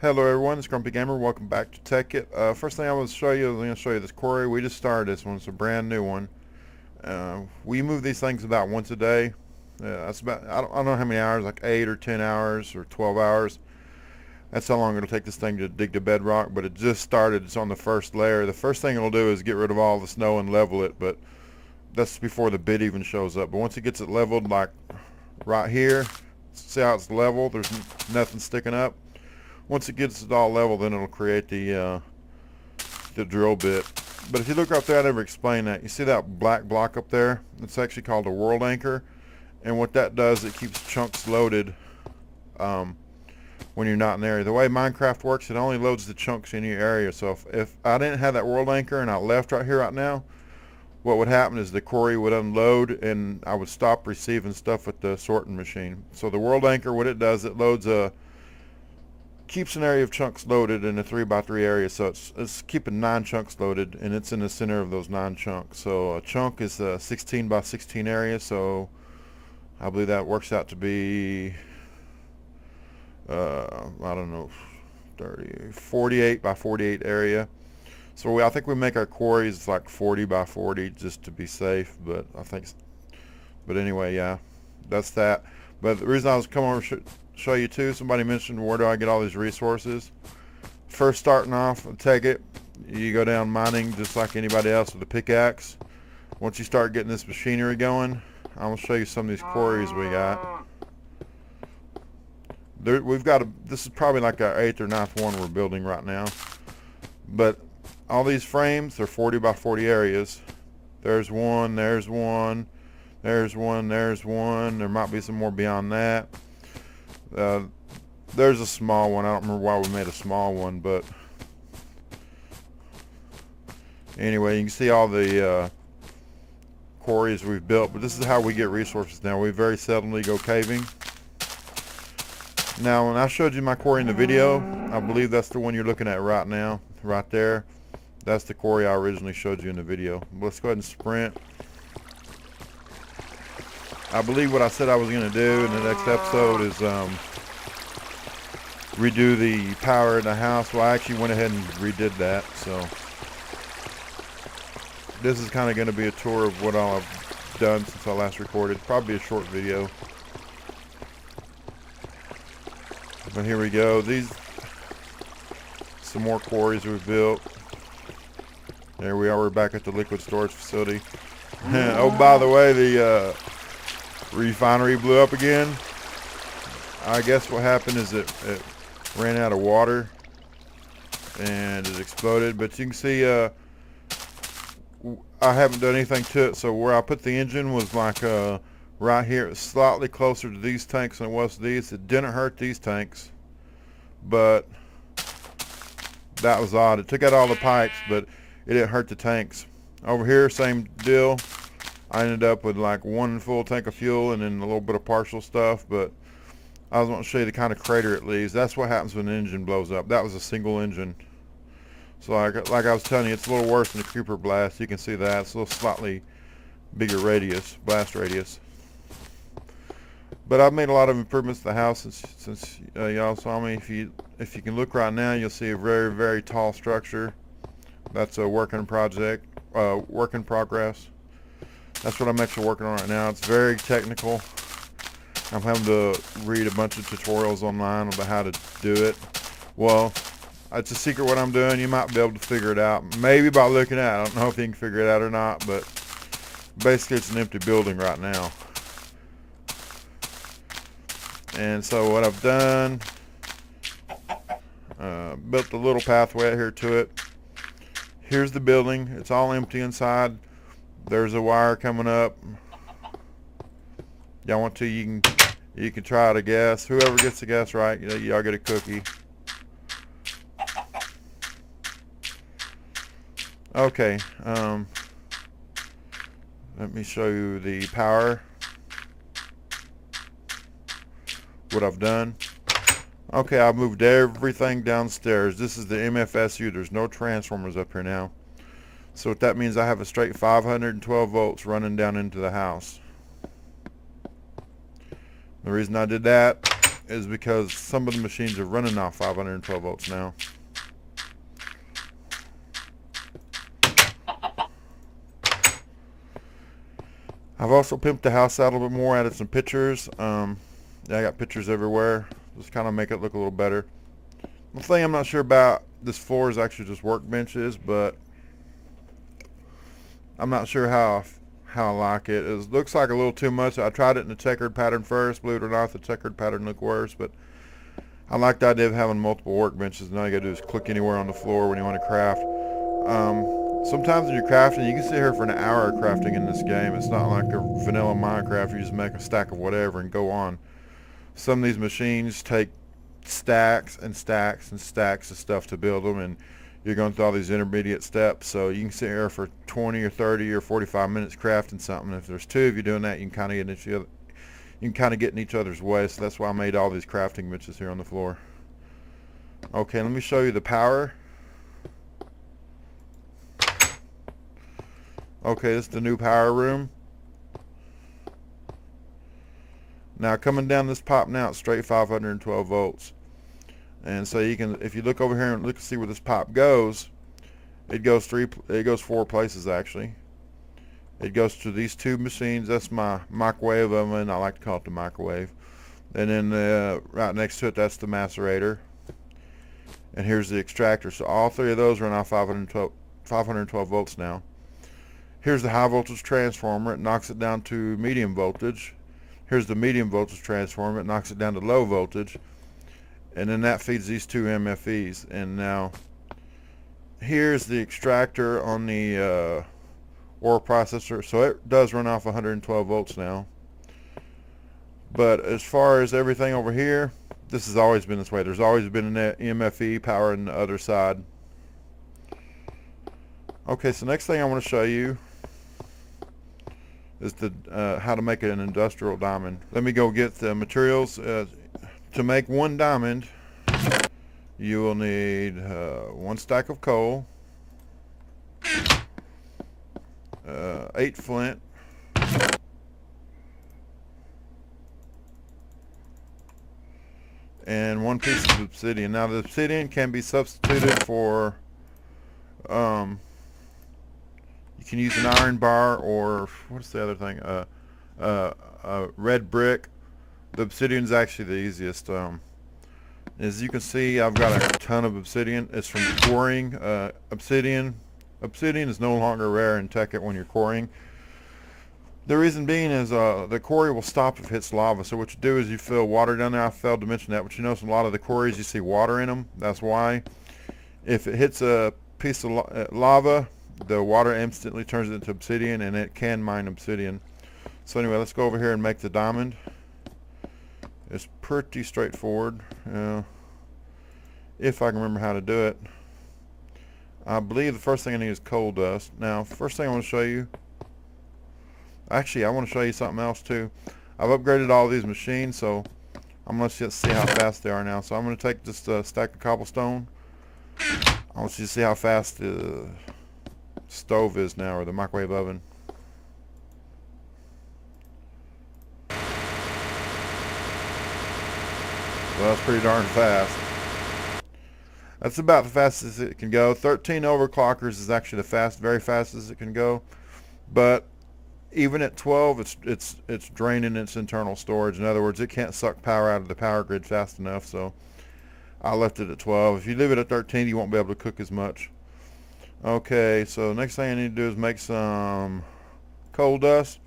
Hello everyone, it's Grumpy Gamer. Welcome back to Tekkit. First thing I want to show you is I'm going to show you this quarry. We just started this one. It's a brand new one. We move these things about once a day. That's about, I don't know how many hours, like 8 or 10 hours or 12 hours. That's how long it'll take this thing to dig to bedrock, but it just started. It's on the first layer. The first thing it'll do is get rid of all the snow and level it, but that's before the bit even shows up. But once it gets it leveled, like right here, see how it's level? There's nothing sticking up. Once it gets it all level, then it'll create the drill bit. But if you look up there, I never explained that. You see that black block up there? It's actually called a world anchor. And what that does, it keeps chunks loaded when you're not in the area. The way Minecraft works, it only loads the chunks in your area. So if I didn't have that world anchor and I left right here right now, what would happen is the quarry would unload and I would stop receiving stuff with the sorting machine. So the world anchor, what it does, it loads keeps an area of chunks loaded in a 3x3 area, so it's keeping 9 chunks loaded, and it's in the center of those 9 chunks. So a chunk is a 16x16 area, so I believe that works out to be I don't know, 48x48 area. So I think we make our quarries like 40x40 just to be safe, but but anyway, yeah, that's that. But the reason I was coming over show you too, somebody mentioned where do I get all these resources. First, starting off with Tekkit, you go down mining just like anybody else with a pickaxe. Once you start getting this machinery going, I'm going to show you some of these quarries we got. This is probably like our 8th or 9th one we're building right now. But all these frames, they're 40x40 areas. There's one, there's one, there's one, there's one. There might be some more beyond that. There's a small one. I don't remember why we made a small one, but anyway, you can see all the quarries we've built. But this is how we get resources now. We very seldomly go caving. Now, when I showed you my quarry in the video, I believe that's the one you're looking at right now, right there. That's the quarry I originally showed you in the video. Let's go ahead and sprint. I believe what I said I was going to do in the next episode is redo the power in the house. Well, I actually went ahead and redid that. So this is kind of going to be a tour of what all I've done since I last recorded. Probably a short video. But here we go. Some more quarries we've built. There we are. We're back at the liquid storage facility. Oh, by the way, the refinery blew up again. I guess what happened is it ran out of water and it exploded. But you can see I haven't done anything to it. So where I put the engine was like right here. It's slightly closer to these tanks than it was to these. It didn't hurt these tanks, but that was odd. It took out all the pipes, but it didn't hurt the tanks. Over here, same deal. I ended up with like 1 full tank of fuel and then a little bit of partial stuff, but I was wanting to show you the kind of crater it leaves. That's what happens when an engine blows up. That was a single engine. So like I was telling you, it's a little worse than a creeper blast. You can see that. It's a little slightly bigger radius, blast radius. But I've made a lot of improvements to the house since y'all saw me. If you can look right now, you'll see a very, very tall structure. That's a work in progress. That's what I'm actually working on right now. It's very technical. I'm having to read a bunch of tutorials online about how to do it. Well, it's a secret what I'm doing. You might be able to figure it out. Maybe by looking at it. I don't know if you can figure it out or not, but basically it's an empty building right now. And so what I've done, built a little pathway out here to it. Here's the building. It's all empty inside. There's a wire coming up. Y'all want to, you can try to guess. Whoever gets the guess right, y'all get a cookie. Okay, let me show you the power. What I've done. Okay, I've moved everything downstairs. This is the mfsu. There's no transformers up here now. So what that means, I have a straight 512 volts running down into the house. The reason I did that is because some of the machines are running off 512 volts now. I've also pimped the house out a little bit more, added some pictures. Yeah, I got pictures everywhere. Just kind of make it look a little better. The thing I'm not sure about this floor is actually just workbenches, but I'm not sure how I like it. It looks like a little too much. I tried it in the checkered pattern first. Believe it or not, the checkered pattern looked worse, but I like the idea of having multiple workbenches. Now you gotta do is click anywhere on the floor when you want to craft. Sometimes when you're crafting, you can sit here for an hour crafting in this game. It's not like a vanilla Minecraft. You just make a stack of whatever and go on. Some of these machines take stacks and stacks and stacks of stuff to build them, and you're going through all these intermediate steps. So you can sit here for 20 or 30 or 45 minutes crafting something. If there's two of you doing that, you can kind of get into get in each other's way. So that's why I made all these crafting benches here on the floor. Okay, let me show you the power. Okay, this is the new power room. Now coming down this pipe now, it's straight 512 volts. And so you can, if you look over here and look and see where this pipe goes, it goes four places actually. It goes to these two machines. That's my microwave oven. I like to call it the microwave. And then right next to it, that's the macerator. And here's the extractor. So all three of those run off 512 volts now. Here's the high voltage transformer. It knocks it down to medium voltage. Here's the medium voltage transformer. It knocks it down to low voltage. And then that feeds these two MFEs. And now here's the extractor on the ore processor. So it does run off 112 volts now. But as far as everything over here, this has always been this way. There's always been an MFE power on the other side. Okay, so next thing I want to show you is how to make an industrial diamond. Let me go get the materials. To make one diamond, you will need one stack of coal, 8 flint, and 1 piece of obsidian. Now the obsidian can be substituted for you can use an iron bar, or what's the other thing? Red brick. The obsidian is actually the easiest. As you can see, I've got a ton of obsidian. It's from quarrying. Obsidian is no longer rare in Tekkit when you're quarrying. The reason being is the quarry will stop if it hits lava. So what you do is you fill water down there. I failed to mention that, but you notice in a lot of the quarries you see water in them. That's why. If it hits a piece of lava, the water instantly turns it into obsidian, and it can mine obsidian. So anyway, let's go over here and make the diamond. It's pretty straightforward, if I can remember how to do it. I believe the first thing I need is coal dust. Now, first thing I want to show you, actually I want to show you something else too. I've upgraded all these machines, so I'm going to see how fast they are now. So I'm going to take this stack of cobblestone. I want you to see how fast the stove is now, or the microwave oven. Well, that's pretty darn fast. That's about the fastest it can go. 13 overclockers is actually the very fastest it can go. But even at 12, it's draining its internal storage. In other words, it can't suck power out of the power grid fast enough. So I left it at 12. If you leave it at 13, you won't be able to cook as much. Okay, so next thing I need to do is make some coal dust.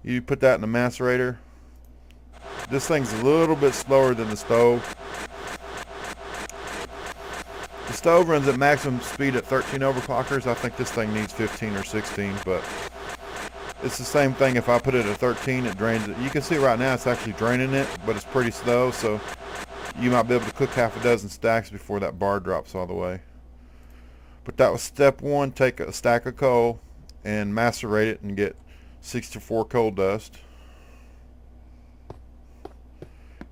You put that in the macerator. This thing's a little bit slower than the stove. The stove runs at maximum speed at 13 overclockers. I think this thing needs 15 or 16, but it's the same thing. If I put it at 13, it drains it. You can see right now it's actually draining it, but it's pretty slow, so you might be able to cook half a dozen stacks before that bar drops all the way. But that was step one. Take a stack of coal and macerate it and get 64 coal dust.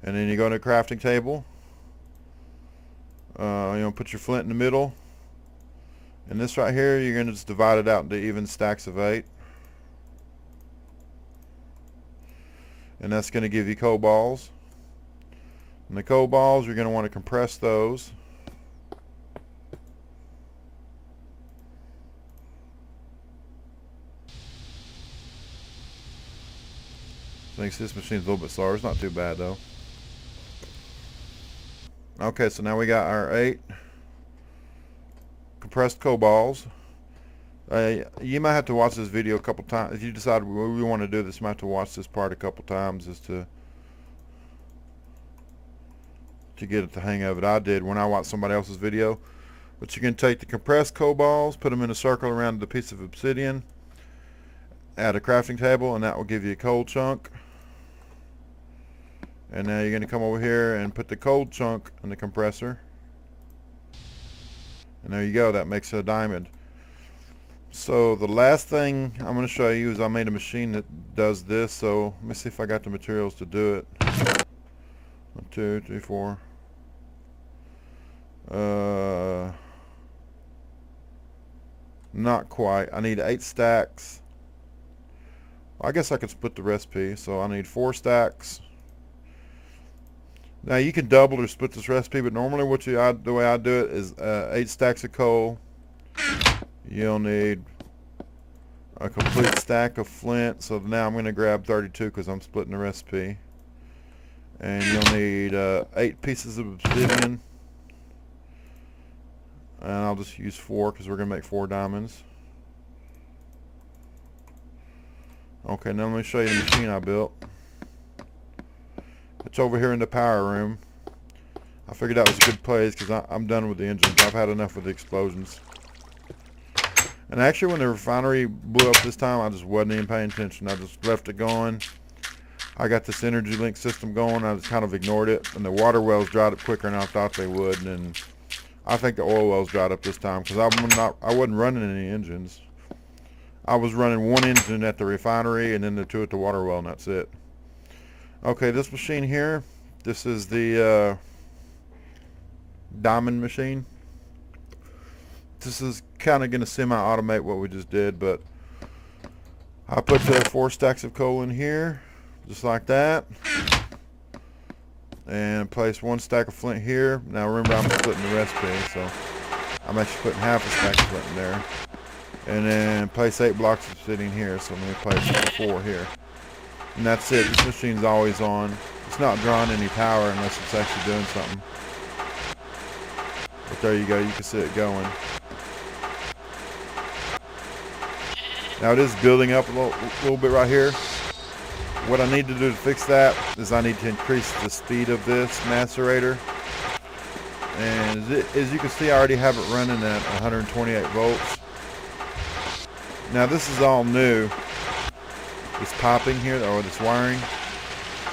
And then you go to a crafting table. Put your flint in the middle. And this right here, you're going to just divide it out into even stacks of 8. And that's going to give you coal balls. And the coal balls, you're going to want to compress those. Thinks this machine's a little bit slower. It's not too bad though. Okay, so now we got our 8 compressed coal balls. You might have to watch this video a couple times. If you decide we want to do this, you might have to watch this part a couple times just to get the hang of it. I did when I watched somebody else's video. But you can take the compressed coal balls, put them in a circle around the piece of obsidian, add a crafting table, and that will give you a coal chunk. And now you're going to come over here and put the coal chunk in the compressor. And there you go, that makes a diamond. So the last thing I'm going to show you is I made a machine that does this. So let me see if I got the materials to do it. 1, 2, 3, 4. Not quite. I need 8 stacks. Well, I guess I could split the recipe. So I need 4 stacks. Now you can double or split this recipe, but normally the way I do it is 8 stacks of coal. You'll need a complete stack of flint. So now I'm going to grab 32 because I'm splitting the recipe. And you'll need 8 pieces of obsidian. And I'll just use 4 because we're going to make 4 diamonds. Okay, now let me show you the machine I built. It's over here in the power room. I figured that was a good place because I'm done with the engines. I've had enough with the explosions. And actually when the refinery blew up this time, I just wasn't even paying attention. I just left it going. I got this energy link system going. I just kind of ignored it. And the water wells dried up quicker than I thought they would. And then I think the oil wells dried up this time because I wasn't running any engines. I was running 1 engine at the refinery and then the 2 at the water well, and that's it. Okay, this machine here, this is the diamond machine. This is kind of going to semi-automate what we just did, but I put the 4 stacks of coal in here, just like that, and place 1 stack of flint here. Now remember, I'm splitting the recipe, so I'm actually putting half a stack of flint in there, and then place 8 blocks of obsidian here. So let me place 4 here. And that's it. This machine's always on. It's not drawing any power unless it's actually doing something. But there you go. You can see it going. Now it is building up a little bit right here. What I need to do to fix that is I need to increase the speed of this macerator. And as you can see, I already have it running at 128 volts. Now this is all new. This piping here, or this wiring.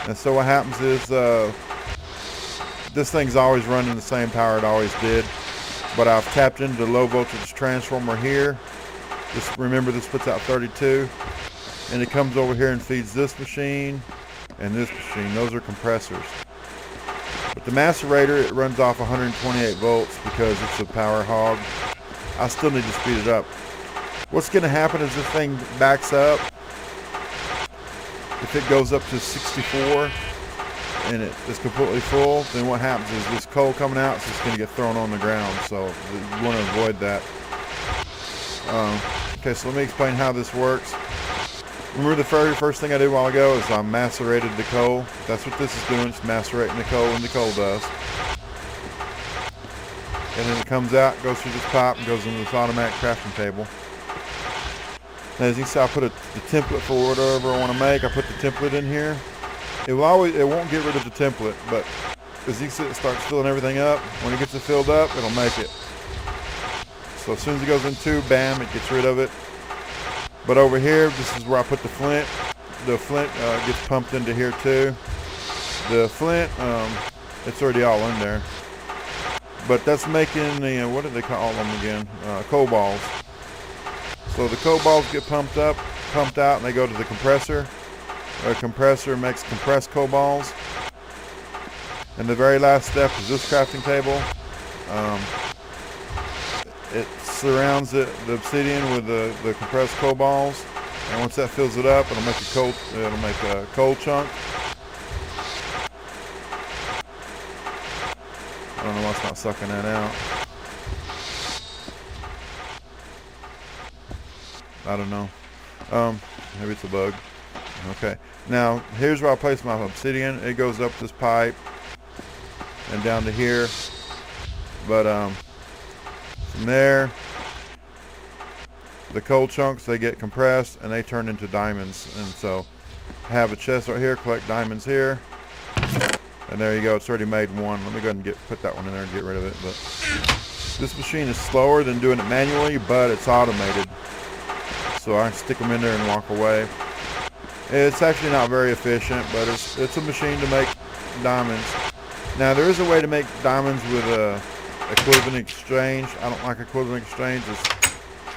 And so what happens is this thing's always running the same power it always did, but I've tapped into the low voltage transformer here. Remember, this puts out 32, and it comes over here and feeds this machine and this machine. Those are compressors. But the macerator, it runs off 128 volts because it's a power hog. I still need to speed it up. What's going to happen is this thing backs up. If it goes up to 64 and it is completely full, then what happens is this coal coming out is just going to get thrown on the ground. So you want to avoid that. Okay, so let me explain how this works. Remember the very first thing I did a while ago is I macerated the coal. That's what this is doing. It's macerating the coal into coal dust. And then it comes out, goes through this pipe, and goes into this automatic crafting table. Now, as you can see, I put the template for whatever I want to make. I put the template in here. It won't get rid of the template, but as you can see, it starts filling everything up. When it gets it filled up, it'll make it. So as soon as it goes in 2, bam, it gets rid of it. But over here, this is where I put the flint. The flint gets pumped into here too. The flint, it's already all in there. But that's making the, what do they call them again? Coal balls. So the coal balls get pumped out, and they go to the compressor. The compressor makes compressed coal balls. And the very last step is this crafting table. It surrounds the obsidian with the compressed coal balls, and once that fills it up, it'll make a coal chunk. it's not sucking that out. I don't know. Maybe it's a bug. Okay. Now, here's where I place my obsidian. It goes up this pipe and down to here. But from there, the coal chunks, they get compressed and they turn into diamonds. And so I have a chest right here, collect diamonds here. And there you go, it's already made one. Let me go ahead and put that one in there and get rid of it. But this machine is slower than doing it manually, but it's automated. So I can stick them in there and walk away. It's actually not very efficient, but it's a machine to make diamonds. Now there is a way to make diamonds with equivalent exchange. I don't like equivalent exchange.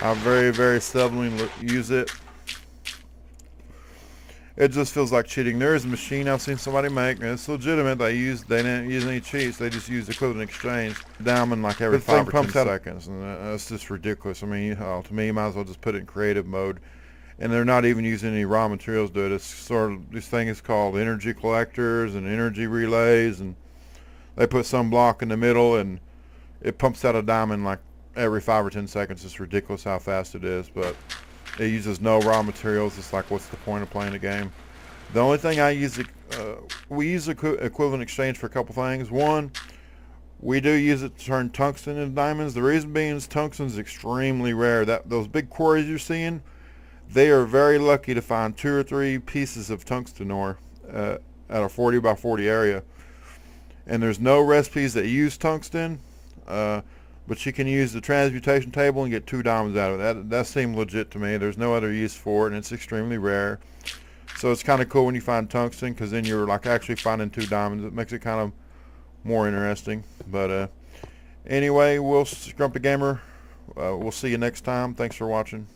I very, very seldomly use it. It just feels like cheating. There is a machine I've seen somebody make, and it's legitimate. They didn't use any cheats. They just used equivalent exchange. Diamond like every 5 or 10 seconds, and that's just ridiculous. I mean, to me, you might as well just put it in creative mode. And they're not even using any raw materials to do it. It's sort of, this thing is called energy collectors and energy relays, and they put some block in the middle, and it pumps out a diamond like every 5 or 10 seconds. It's ridiculous how fast it is, but it uses no raw materials. It's like, what's the point of playing the game? The only thing I use, we use equivalent exchange for a couple things. One, we do use it to turn tungsten into diamonds. The reason being is tungsten is extremely rare. Those big quarries you're seeing, they are very lucky to find 2 or 3 pieces of tungsten ore at a 40 by 40 area. And there's no recipes that use tungsten, but you can use the transmutation table and get 2 diamonds out of it. That seemed legit to me. There's no other use for it, and it's extremely rare. So it's kind of cool when you find tungsten, because then you're like actually finding 2 diamonds. It makes it kind of more interesting. But anyway, Grumpy Gamer, we'll see you next time. Thanks for watching.